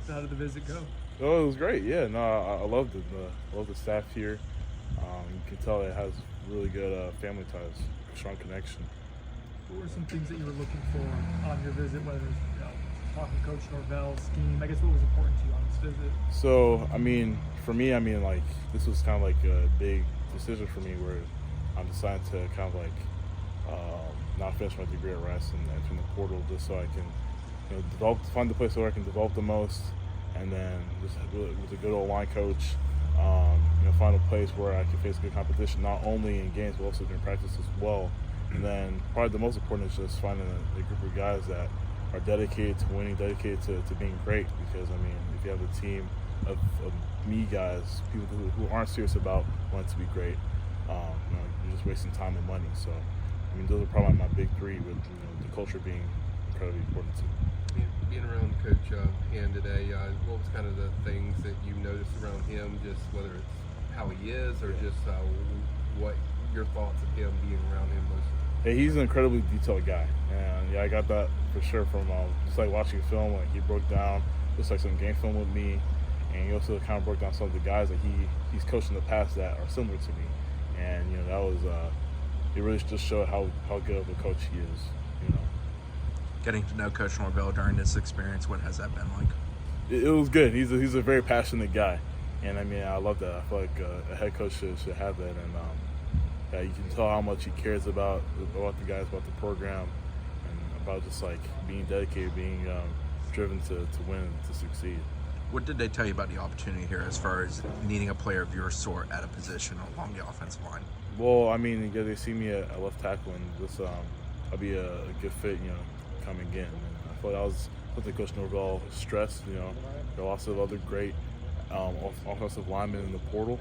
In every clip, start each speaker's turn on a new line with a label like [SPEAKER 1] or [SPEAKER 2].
[SPEAKER 1] How did the visit go?
[SPEAKER 2] Oh, it was great. Yeah, no, I loved it. Love the staff here. You can tell it has really good family ties, strong connection.
[SPEAKER 1] What were some things that you were looking for on your visit, whether it's talking to Coach Norvell, scheme? I guess what was important to you on this visit?
[SPEAKER 2] So, I mean, for me, like this was kind of like a big decision for me where I'm deciding to kind of like not finish my degree at Rice and enter the portal just so I can, find the place where I can develop the most, and then just with a good old line coach, find a place where I can face good competition, not only in games but also during practice as well. And then probably the most important is just finding a group of guys that are dedicated to winning, dedicated to being great. Because I mean, if you have a team of me guys, people who aren't serious about wanting to be great, you're just wasting time and money. So I mean, those are probably my big three, with the culture being incredibly important too.
[SPEAKER 3] Being around Coach Hand today, what was kind of the things that you noticed around him, just whether it's how he is or just what your thoughts of him being around him most?
[SPEAKER 2] Yeah, he's an incredibly detailed guy, and yeah, I got that for sure from just like watching film. Like he broke down just like some game film with me, and he also kind of broke down some of the guys that he's coached in the past that are similar to me, and that was it really just showed how good of a coach he is.
[SPEAKER 4] Getting to know Coach Norvell during this experience, what has that been like?
[SPEAKER 2] It was good. He's a very passionate guy, and I mean I love that. I feel like a head coach should have that, and yeah, you can tell how much he cares about the guys, about the program, and about just like being dedicated, being driven to win, to succeed.
[SPEAKER 4] What did they tell you about the opportunity here as far as needing a player of your sort at a position along the offensive line?
[SPEAKER 2] Well, I mean, they see me at left tackle, and this I'll be a good fit, coming in. And I thought that was something Coach Norvell stressed. There are lots of other great offensive linemen in the portal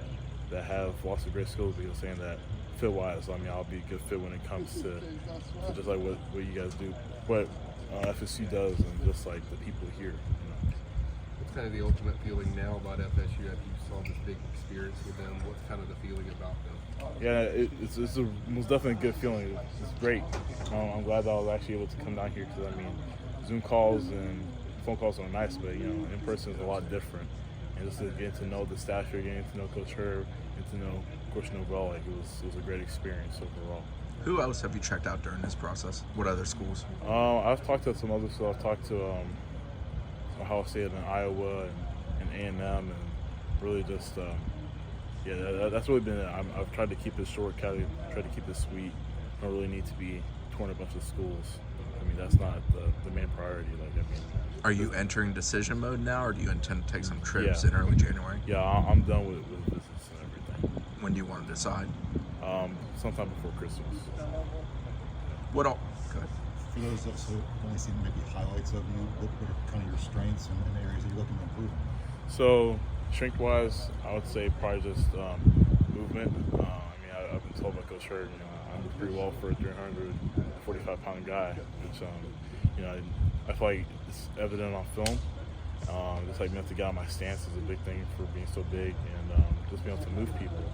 [SPEAKER 2] that have lots of great skills. But he was saying that fit-wise, I mean, I'll be a good fit when it comes to just like what you guys do, what FSU does, and just like the people here.
[SPEAKER 3] What's kind of the ultimate feeling now about FSU after you saw this big experience with them? What's kind of the feeling about them?
[SPEAKER 2] Yeah, it's a most definitely a good feeling. It's great. I'm glad that I was actually able to come down here because I mean, Zoom calls and phone calls are nice, but in person is a lot different. And just getting to know the staff here, getting to know Coach Herb, getting to know Coach Norvell, like it was a great experience overall.
[SPEAKER 4] Who else have you checked out during this process? What other schools?
[SPEAKER 2] I've talked to some others. So I've talked to Ohio State and Iowa and A&M, and really just that's really been it. I've tried to keep it short, tried to keep it sweet. I don't really need to be touring a bunch of schools. I mean, that's not the main priority.
[SPEAKER 4] Are you entering decision mode now, or do you intend to take some trips in early January?
[SPEAKER 2] Yeah, I'm done with business and everything.
[SPEAKER 4] When do you want to decide?
[SPEAKER 2] Sometime before Christmas.
[SPEAKER 4] What all? Good.
[SPEAKER 5] For those of us who have only seen maybe highlights of you, what are kind of your strengths and areas that you're looking to improve?
[SPEAKER 2] So, strength-wise, I would say probably just movement. I've been told by Coach Hurd, I move pretty well for a 345-pound guy, which, I feel like it's evident on film. Just like being able to get out my stance is a big thing for being so big, and just being able to move people.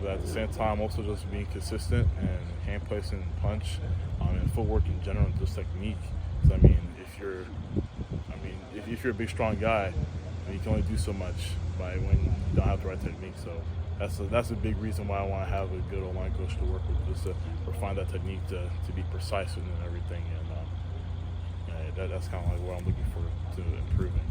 [SPEAKER 2] But at the same time, also just being consistent and hand placing and punch, and footwork in general, and just technique. Because if you're a big, strong guy, you can only do so much when you don't have the right technique. So that's a big reason why I want to have a good O-line coach to work with, just to refine that technique to be precise and everything. And that's kind of like what I'm looking for to improving.